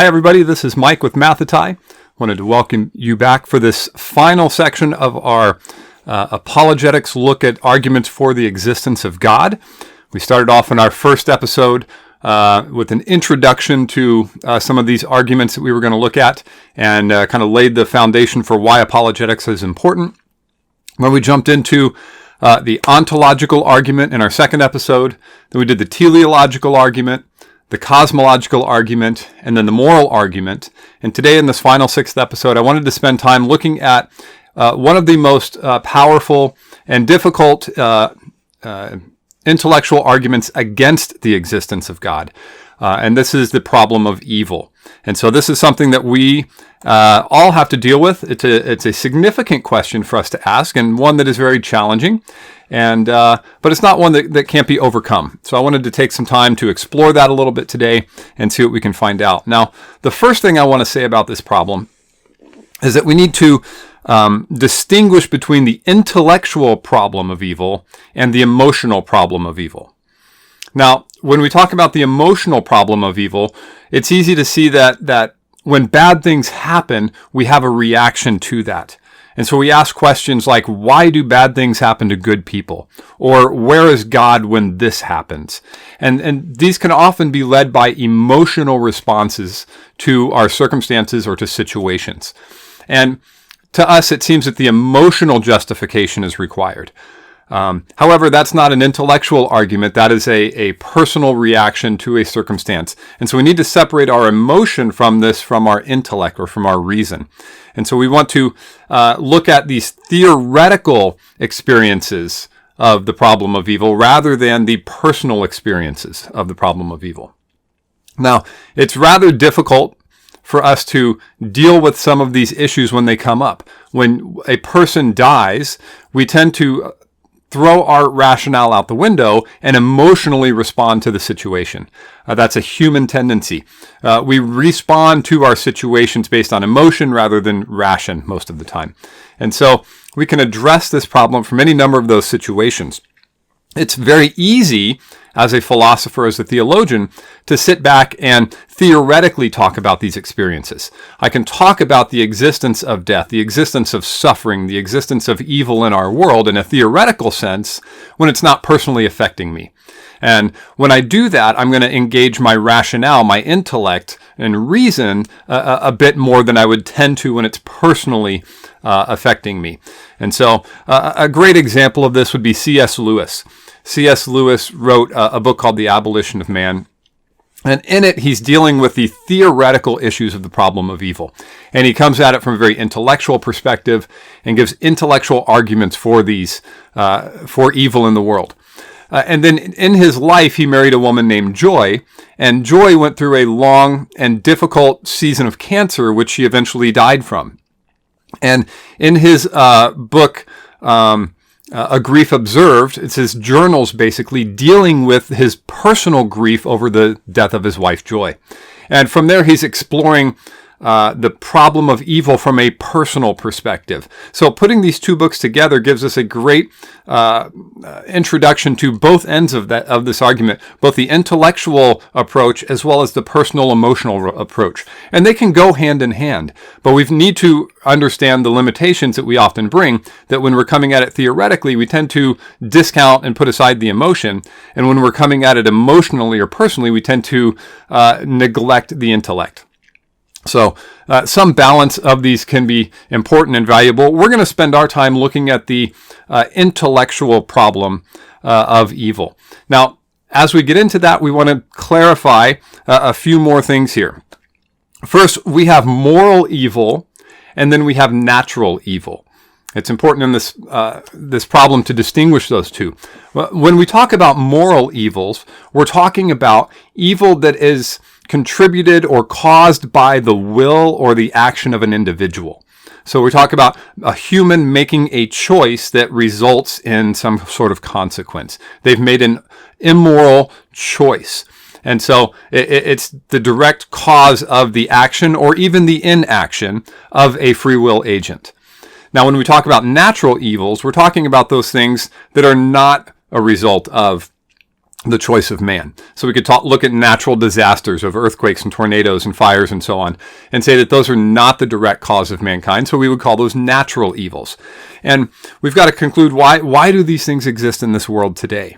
Hi everybody, this is Mike with Mathatai. Wanted to welcome you back for this final section of our apologetics look at arguments for the existence of God. We started off in our first episode with an introduction to some of these arguments that we were going to look at and kind of laid the foundation for why apologetics is important. When we jumped into the ontological argument in our second episode, then we did the teleological argument, the cosmological argument, and then the moral argument. And today in this final sixth episode, I wanted to spend time looking at one of the most powerful and difficult intellectual arguments against the existence of God. And this is the problem of evil. And so this is something that we all have to deal with. It's a significant question for us to ask, and one that is very challenging. And but it's not one that can't be overcome. So I wanted to take some time to explore that a little bit today and see what we can find out. Now, the first thing I want to say about this problem is that we need to distinguish between the intellectual problem of evil and the emotional problem of evil. Now, when we talk about the emotional problem of evil, it's easy to see that when bad things happen, we have a reaction to that. And so we ask questions like, why do bad things happen to good people? Or where is God when this happens? And these can often be led by emotional responses to our circumstances or to situations. And to us, it seems that the emotional justification is required. However, that's not an intellectual argument. That is a personal reaction to a circumstance. And so we need to separate our emotion from our intellect or from our reason. And so we want to look at these theoretical experiences of the problem of evil rather than the personal experiences of the problem of evil. Now, it's rather difficult for us to deal with some of these issues when they come up. When a person dies, we tend to throw our rationale out the window and emotionally respond to the situation. That's a human tendency. We respond to our situations based on emotion rather than ration most of the time. And so we can address this problem from any number of those situations. It's very easy as a philosopher, as a theologian, to sit back and theoretically talk about these experiences. I can talk about the existence of death, the existence of suffering, the existence of evil in our world in a theoretical sense when it's not personally affecting me. And when I do that, I'm going to engage my rationale, my intellect, and reason a bit more than I would tend to when it's personally affecting me. And so a great example of this would be C.S. Lewis. C.S. Lewis wrote a book called The Abolition of Man. And in it, he's dealing with the theoretical issues of the problem of evil. And he comes at it from a very intellectual perspective and gives intellectual arguments for for evil in the world. And then in his life, he married a woman named Joy. And Joy went through a long and difficult season of cancer, which she eventually died from. And in his book, A Grief Observed, it's his journals basically dealing with his personal grief over the death of his wife, Joy. And from there, he's exploring the problem of evil from a personal perspective. So putting these two books together gives us a great introduction to both ends of this argument, both the intellectual approach as well as the personal emotional approach. And they can go hand in hand, but we need to understand the limitations that we often bring, that when we're coming at it theoretically, we tend to discount and put aside the emotion. And when we're coming at it emotionally or personally, we tend to neglect the intellect. So some balance of these can be important and valuable. We're going to spend our time looking at the intellectual problem of evil. Now, as we get into that, we want to clarify a few more things here. First, we have moral evil, and then we have natural evil. It's important in this problem to distinguish those two. When we talk about moral evils, we're talking about evil that is contributed or caused by the will or the action of an individual. So we talk about a human making a choice that results in some sort of consequence. They've made an immoral choice. And so it's the direct cause of the action or even the inaction of a free will agent. Now, when we talk about natural evils, we're talking about those things that are not a result of the choice of man. So we could look at natural disasters of earthquakes and tornadoes and fires and so on, and say that those are not the direct cause of mankind. So we would call those natural evils. And we've got to conclude, why do these things exist in this world today?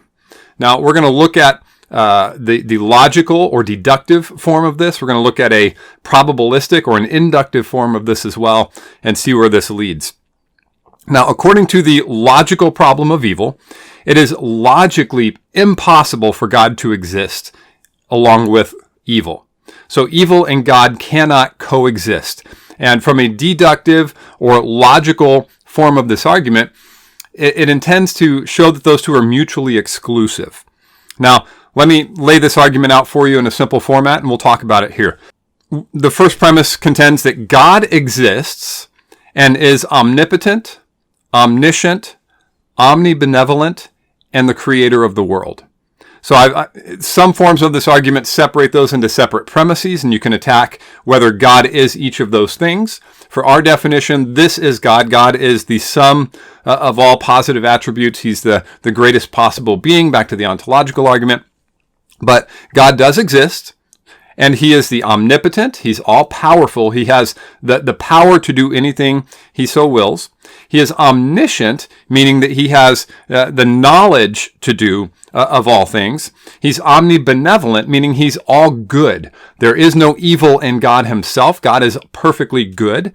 Now we're going to look at the logical or deductive form of this. We're going to look at a probabilistic or an inductive form of this as well, and see where this leads. Now, according to the logical problem of evil, it is logically impossible for God to exist along with evil. So evil and God cannot coexist. And from a deductive or logical form of this argument, it intends to show that those two are mutually exclusive. Now, let me lay this argument out for you in a simple format, and we'll talk about it here. The first premise contends that God exists and is omnipotent, omniscient, omnibenevolent, and the creator of the world. So some forms of this argument separate those into separate premises, and you can attack whether God is each of those things. For our definition, this is God. God is the sum of all positive attributes. He's the greatest possible being, back to the ontological argument. But God does exist, and he is the omnipotent. He's all-powerful. He has the power to do anything he so wills. He is omniscient, meaning that he has the knowledge to do of all things. He's omnibenevolent, meaning he's all good. There is no evil in God himself. God is perfectly good.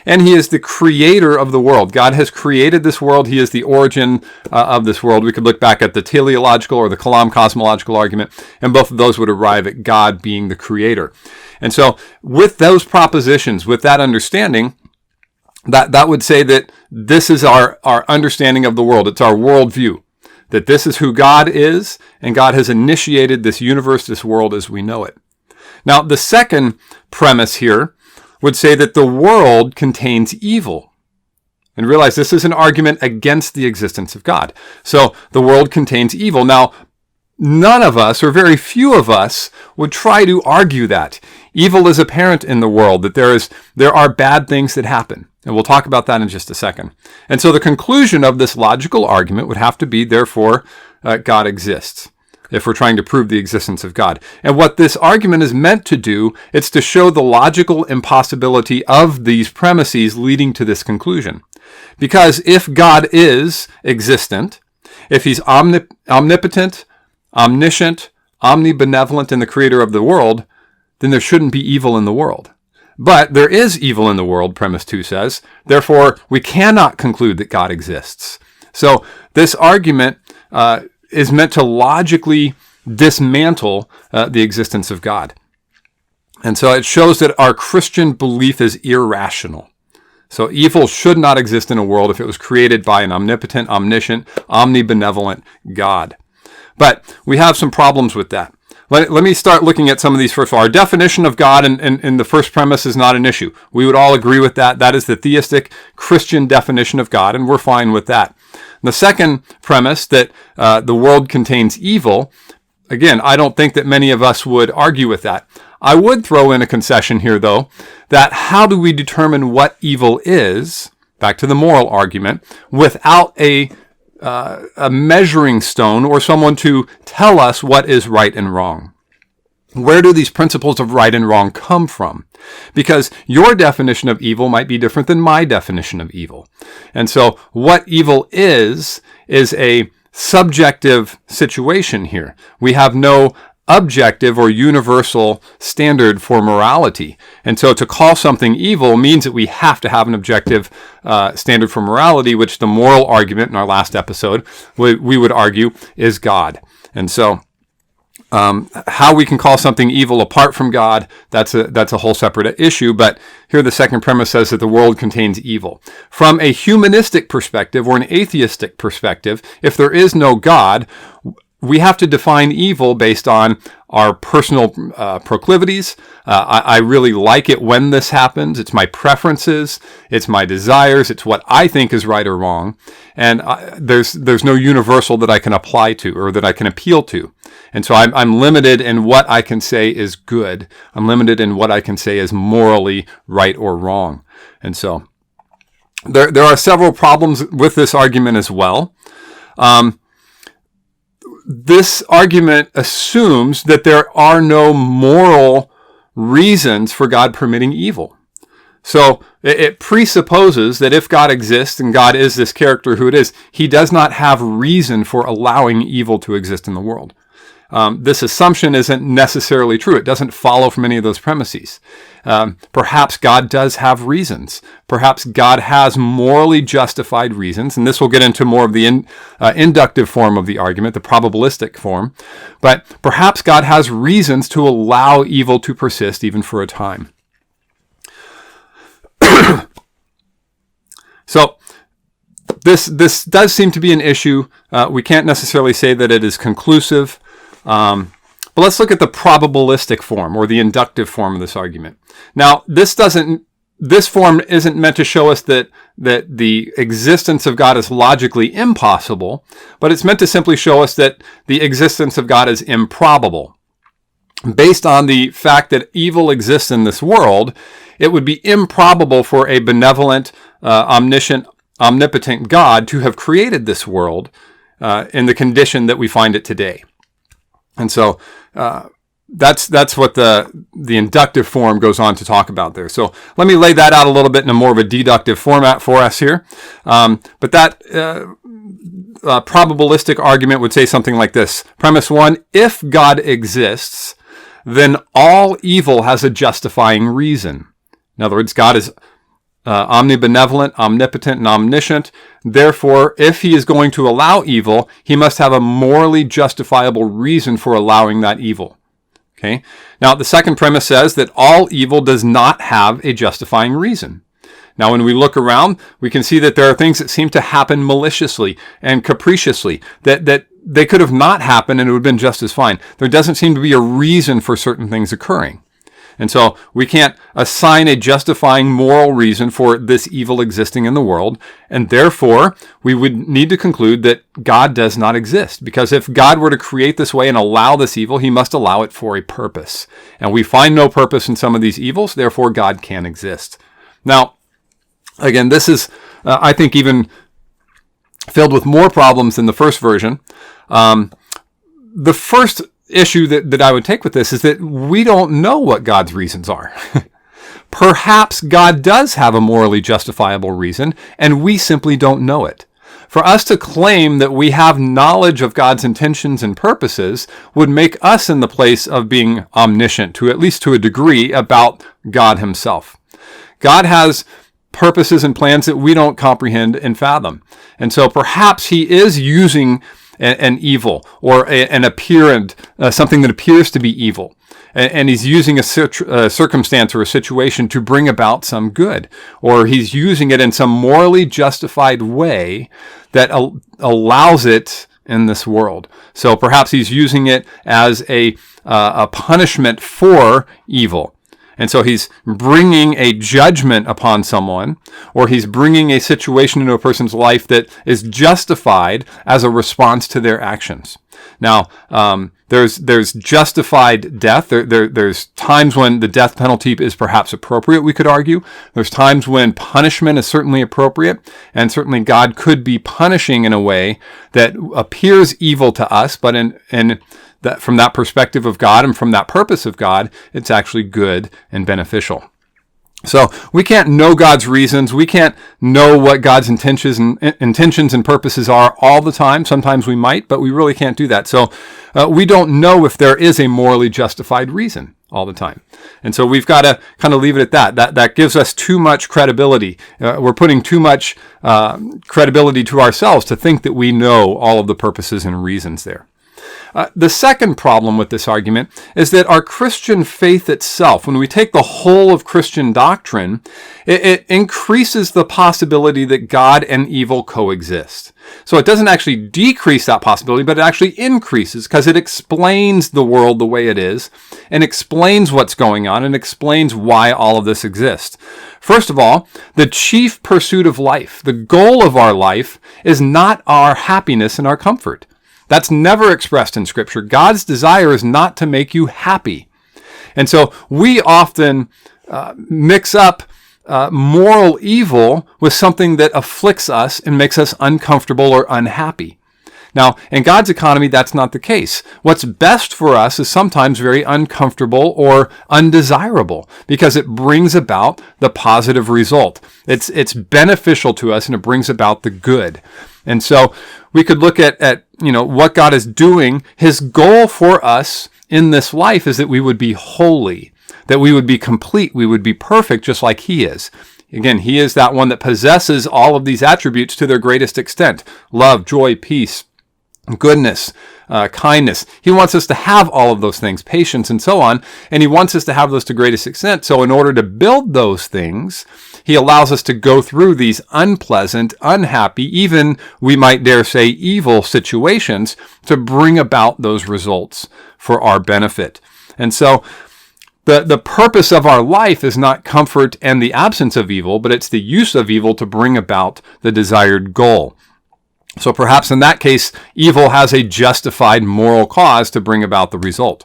And he is the creator of the world. God has created this world. He is the origin of this world. We could look back at the teleological or the Kalam cosmological argument, and both of those would arrive at God being the creator. And so with those propositions, with that understanding, that would say that this is our understanding of the world. It's our worldview, that this is who God is, and God has initiated this universe, this world as we know it. Now, the second premise here would say that the world contains evil. And realize this is an argument against the existence of God. So the world contains evil. Now, none of us, or very few of us, would try to argue that. Evil is apparent in the world, that there are bad things that happen. And we'll talk about that in just a second. And so the conclusion of this logical argument would have to be, therefore, God exists, if we're trying to prove the existence of God. And what this argument is meant to do, it's to show the logical impossibility of these premises leading to this conclusion. Because if God is existent, if he's omnipotent, omniscient, omnibenevolent, and the creator of the world, then there shouldn't be evil in the world. But there is evil in the world, premise 2 says. Therefore, we cannot conclude that God exists. So this argument is meant to logically dismantle the existence of God. And so it shows that our Christian belief is irrational. So evil should not exist in a world if it was created by an omnipotent, omniscient, omnibenevolent God. But we have some problems with that. Let me start looking at some of these first. Our definition of God in the first premise is not an issue. We would all agree with that. That is the theistic Christian definition of God, and we're fine with that. The second premise, that the world contains evil, again, I don't think that many of us would argue with that. I would throw in a concession here, though, that how do we determine what evil is, back to the moral argument, without a measuring stone or someone to tell us what is right and wrong? Where do these principles of right and wrong come from? Because your definition of evil might be different than my definition of evil. And so what evil is a subjective situation here. We have no objective or universal standard for morality. And so to call something evil means that we have to have an objective standard for morality, which the moral argument in our last episode, we would argue, is God. And so how we can call something evil apart from God, that's a whole separate issue. But here the second premise says that the world contains evil. From a humanistic perspective or an atheistic perspective, if there is no God, we have to define evil based on our personal proclivities. I really like it when this happens. It's my preferences. It's my desires. It's what I think is right or wrong. And there's no universal that I can apply to or that I can appeal to. And so I'm limited in what I can say is good. I'm limited in what I can say is morally right or wrong. And so there are several problems with this argument as well. this argument assumes that there are no moral reasons for God permitting evil. So it presupposes that if God exists and God is this character who it is, he does not have reason for allowing evil to exist in the world. This assumption isn't necessarily true. It doesn't follow from any of those premises. Perhaps God does have reasons. Perhaps God has morally justified reasons, and this will get into more of the inductive form of the argument, the probabilistic form. But perhaps God has reasons to allow evil to persist even for a time. So this does seem to be an issue. We can't necessarily say that it is conclusive. But let's look at the probabilistic form or the inductive form of this argument. Now, this form isn't meant to show us that the existence of God is logically impossible, but it's meant to simply show us that the existence of God is improbable. Based on the fact that evil exists in this world, it would be improbable for a benevolent, omniscient, omnipotent God to have created this world in the condition that we find it today. And so that's what the inductive form goes on to talk about there. So let me lay that out a little bit in a more of a deductive format for us here. But that probabilistic argument would say something like this. Premise 1, if God exists, then all evil has a justifying reason. In other words, God is omnibenevolent, omnipotent, and omniscient. Therefore, if he is going to allow evil, he must have a morally justifiable reason for allowing that evil. Okay. Now, the second premise says that all evil does not have a justifying reason. Now, when we look around, we can see that there are things that seem to happen maliciously and capriciously, that they could have not happened and it would have been just as fine. There doesn't seem to be a reason for certain things occurring. And so we can't assign a justifying moral reason for this evil existing in the world. And therefore, we would need to conclude that God does not exist. Because if God were to create this way and allow this evil, he must allow it for a purpose. And we find no purpose in some of these evils, therefore God can exist. Now, again, this is, I think, even filled with more problems than the first version. The first issue that I would take with this is that we don't know what God's reasons are. Perhaps God does have a morally justifiable reason, and we simply don't know it. For us to claim that we have knowledge of God's intentions and purposes would make us in the place of being omniscient, to at least to a degree, about God himself. God has purposes and plans that we don't comprehend and fathom. And so perhaps he is using an evil or an apparent, something that appears to be evil. And he's using a circumstance or a situation to bring about some good. Or he's using it in some morally justified way that allows it in this world. So perhaps he's using it as a punishment for evil. And so he's bringing a judgment upon someone, or he's bringing a situation into a person's life that is justified as a response to their actions. Now, there's justified death. There's times when the death penalty is perhaps appropriate, we could argue. There's times when punishment is certainly appropriate, and certainly God could be punishing in a way that appears evil to us, but that from that perspective of God and from that purpose of God, it's actually good and beneficial. So we can't know God's reasons. We can't know what God's intentions and purposes are all the time. Sometimes we might, but we really can't do that. So we don't know if there is a morally justified reason all the time. And so we've got to kind of leave it at that. That gives us too much credibility. We're putting too much credibility to ourselves to think that we know all of the purposes and reasons there. The second problem with this argument is that our Christian faith itself, when we take the whole of Christian doctrine, it increases the possibility that God and evil coexist. So it doesn't actually decrease that possibility, but it actually increases because it explains the world the way it is and explains what's going on and explains why all of this exists. First of all, the chief pursuit of life, the goal of our life, is not our happiness and our comfort. That's never expressed in Scripture. God's desire is not to make you happy. And so we often mix up moral evil with something that afflicts us and makes us uncomfortable or unhappy. Now, in God's economy, that's not the case. What's best for us is sometimes very uncomfortable or undesirable because it brings about the positive result. It's beneficial to us and it brings about the good. And so we could look at what God is doing. His goal for us in this life is that we would be holy, that we would be complete, we would be perfect just like He is. Again, He is that one that possesses all of these attributes to their greatest extent: love, joy, peace, goodness, kindness. He wants us to have all of those things, patience, and so on, and He wants us to have those to greatest extent. So in order to build those things, He allows us to go through these unpleasant, unhappy, even we might dare say evil situations to bring about those results for our benefit. And so the purpose of our life is not comfort and the absence of evil, but it's the use of evil to bring about the desired goal. So perhaps in that case, evil has a justified moral cause to bring about the result.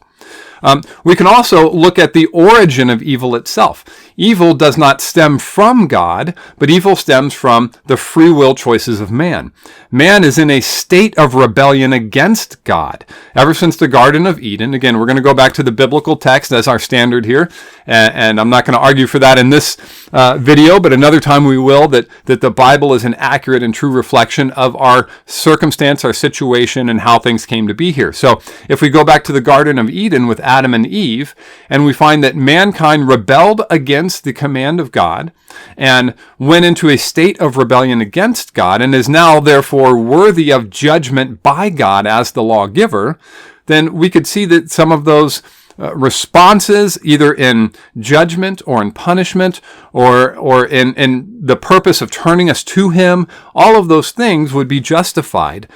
We can also look at the origin of evil itself. Evil does not stem from God, but evil stems from the free will choices of man. Man is in a state of rebellion against God. Ever since the Garden of Eden, again, we're going to go back to the biblical text as our standard here, and I'm not going to argue for that in this video, but another time we will, that the Bible is an accurate and true reflection of our circumstance, our situation, and how things came to be here. So if we go back to the Garden of Eden with Adam and Eve, and we find that mankind rebelled against the command of God and went into a state of rebellion against God and is now therefore worthy of judgment by God as the lawgiver, then we could see that some of those responses, either in judgment or in punishment or in the purpose of turning us to Him, all of those things would be justified.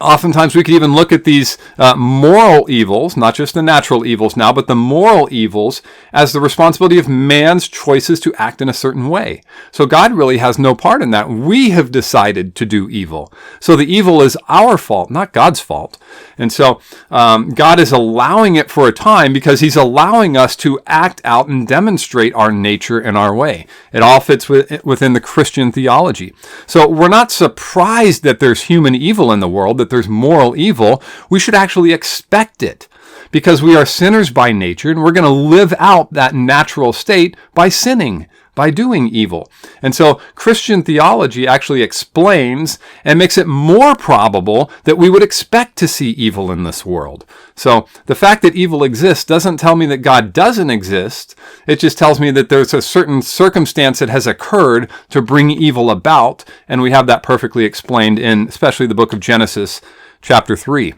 Oftentimes we could even look at these moral evils, not just the natural evils now, but the moral evils as the responsibility of man's choices to act in a certain way. So God really has no part in that. We have decided to do evil. So the evil is our fault, not God's fault. And so God is allowing it for a time because He's allowing us to act out and demonstrate our nature and our way. It all fits within the Christian theology. So we're not surprised that there's human evil in the world, that there's moral evil. We should actually expect it because we are sinners by nature and we're going to live out that natural state by sinning, by doing evil. And so Christian theology actually explains and makes it more probable that we would expect to see evil in this world. So the fact that evil exists doesn't tell me that God doesn't exist. It just tells me that there's a certain circumstance that has occurred to bring evil about, and we have that perfectly explained in especially the book of Genesis, chapter 3.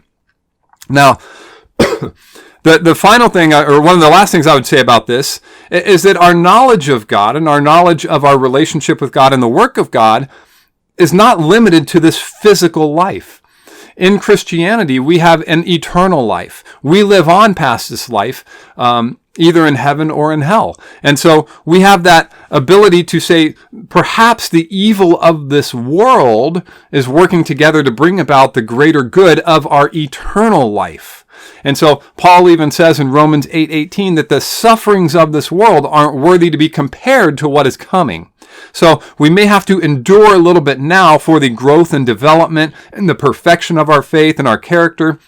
Now, the final thing, or one of the last things I would say about this, is that our knowledge of God and our knowledge of our relationship with God and the work of God is not limited to this physical life. In Christianity, we have an eternal life. We live on past this life, either in heaven or in hell. And so we have that ability to say, perhaps the evil of this world is working together to bring about the greater good of our eternal life. And so Paul even says in Romans 8:18 that the sufferings of this world aren't worthy to be compared to what is coming. So we may have to endure a little bit now for the growth and development and the perfection of our faith and our character,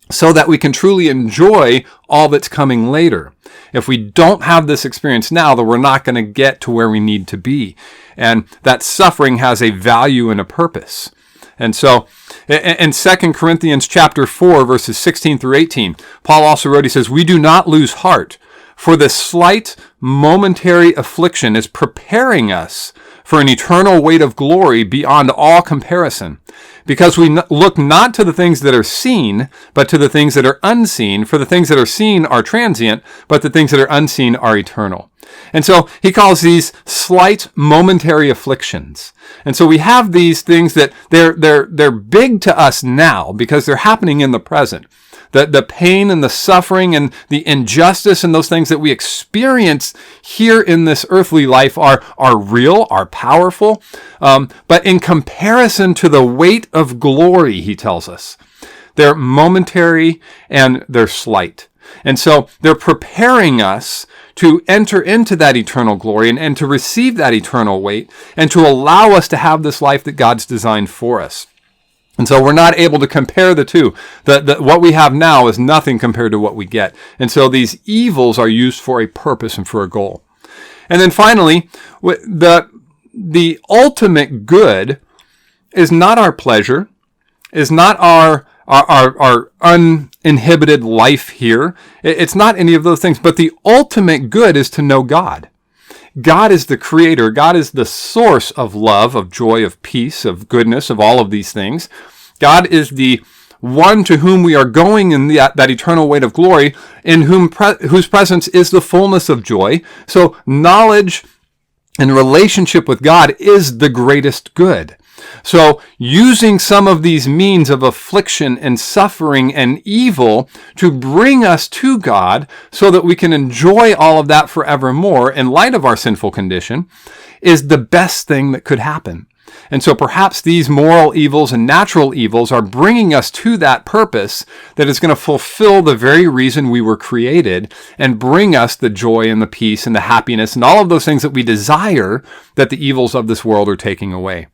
so that we can truly enjoy all that's coming later. If we don't have this experience now, then we're not going to get to where we need to be. And that suffering has a value and a purpose. And so in 2 Corinthians chapter 4, verses 16 through 18, Paul also wrote, he says, "We do not lose heart, for the slight momentary affliction is preparing us for an eternal weight of glory beyond all comparison. Because we look not to the things that are seen, but to the things that are unseen. For the things that are seen are transient, but the things that are unseen are eternal." And so he calls these slight momentary afflictions. And so we have these things that they're big to us now because they're happening in the present. The pain and the suffering and the injustice and those things that we experience here in this earthly life are real, are powerful. But in comparison to the weight of glory, he tells us, they're momentary and they're slight. And so they're preparing us to enter into that eternal glory and to receive that eternal weight and to allow us to have this life that God's designed for us. And so we're not able to compare the two. What we have now is nothing compared to what we get. And so these evils are used for a purpose and for a goal. And then finally, the ultimate good is not our pleasure, is not our uninhibited life here. It's not any of those things, but the ultimate good is to know God. God is the creator. God is the source of love, of joy, of peace, of goodness, of all of these things. God is the one to whom we are going in that eternal weight of glory, in whose presence is the fullness of joy. So knowledge and relationship with God is the greatest good. So using some of these means of affliction and suffering and evil to bring us to God so that we can enjoy all of that forevermore in light of our sinful condition is the best thing that could happen. And so perhaps these moral evils and natural evils are bringing us to that purpose that is going to fulfill the very reason we were created and bring us the joy and the peace and the happiness and all of those things that we desire that the evils of this world are taking away.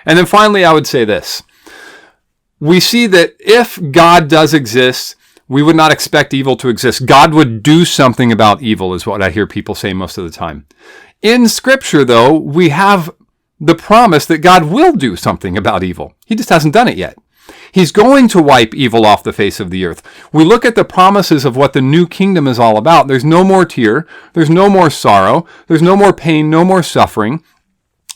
And then finally, I would say this. We see that if God does exist, we would not expect evil to exist. God would do something about evil, is what I hear people say most of the time. In Scripture, though, we have the promise that God will do something about evil. He just hasn't done it yet. He's going to wipe evil off the face of the earth. We look at the promises of what the new kingdom is all about. There's no more tear. There's no more sorrow. There's no more pain, no more suffering.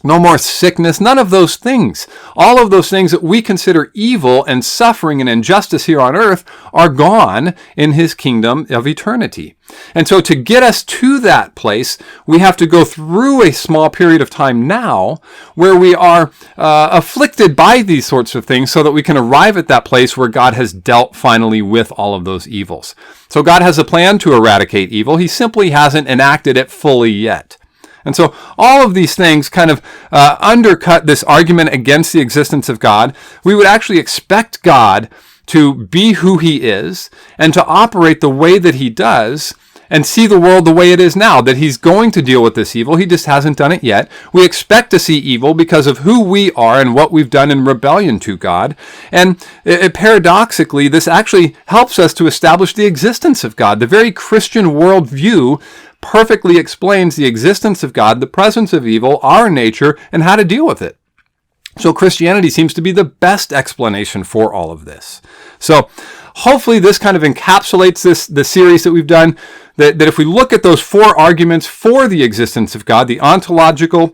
No more sickness, none of those things. All of those things that we consider evil and suffering and injustice here on earth are gone in his kingdom of eternity. And so to get us to that place, we have to go through a small period of time now where we are afflicted by these sorts of things so that we can arrive at that place where God has dealt finally with all of those evils. So God has a plan to eradicate evil. He simply hasn't enacted it fully yet. And so all of these things kind of undercut this argument against the existence of God. We would actually expect God to be who he is and to operate the way that he does and see the world the way it is now, that he's going to deal with this evil. He just hasn't done it yet. We expect to see evil because of who we are and what we've done in rebellion to God. And paradoxically, this actually helps us to establish the existence of God. The very Christian worldview perfectly explains the existence of God, the presence of evil, our nature, and how to deal with it. So Christianity seems to be the best explanation for all of this. So hopefully this kind of encapsulates the series that we've done, that if we look at those four arguments for the existence of God, the ontological,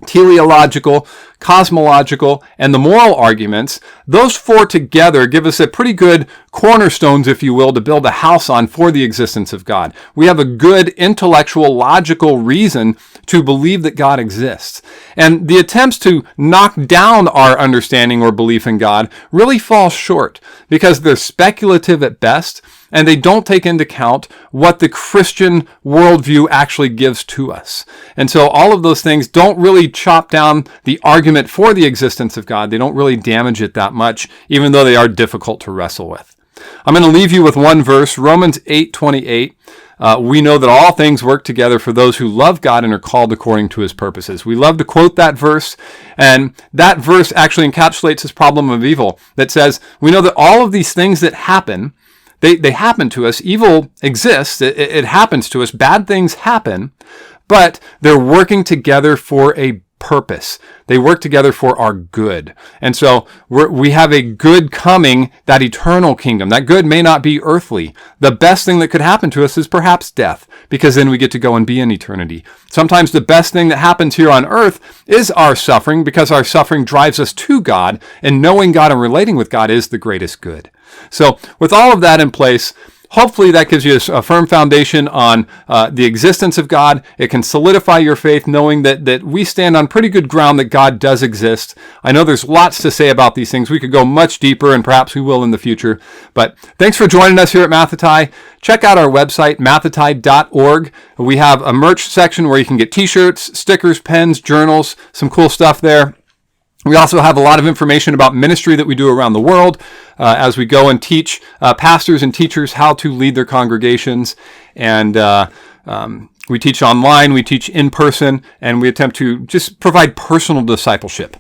teleological, cosmological, and the moral arguments, those four together give us a pretty good cornerstones, if you will, to build a house on for the existence of God. We have a good intellectual, logical reason to believe that God exists. And the attempts to knock down our understanding or belief in God really fall short because they're speculative at best, and they don't take into account what the Christian worldview actually gives to us. And so all of those things don't really chop down the argument for the existence of God. They don't really damage it that much, even though they are difficult to wrestle with. I'm going to leave you with one verse, Romans 8:28. We know that all things work together for those who love God and are called according to his purposes. We love to quote that verse, and that verse actually encapsulates this problem of evil that says, we know that all of these things that happen, they happen to us. Evil exists. It happens to us. Bad things happen, but they're working together for a purpose. They work together for our good. And so we have a good coming, that eternal kingdom. That good may not be earthly. The best thing that could happen to us is perhaps death, because then we get to go and be in eternity. Sometimes the best thing that happens here on earth is our suffering, because our suffering drives us to God, and knowing God and relating with God is the greatest good. So with all of that in place, hopefully that gives you a firm foundation on the existence of God. It can solidify your faith knowing that we stand on pretty good ground that God does exist. I know there's lots to say about these things. We could go much deeper, and perhaps we will in the future. But thanks for joining us here at Mathatai. Check out our website, mathatai.org. We have a merch section where you can get t-shirts, stickers, pens, journals, some cool stuff there. We also have a lot of information about ministry that we do around the world as we go and teach pastors and teachers how to lead their congregations. And We teach online, we teach in person, and we attempt to just provide personal discipleship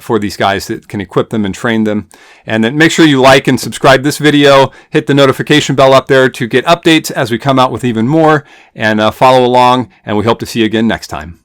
for these guys that can equip them and train them. And then make sure you like and subscribe this video, hit the notification bell up there to get updates as we come out with even more, and follow along, and we hope to see you again next time.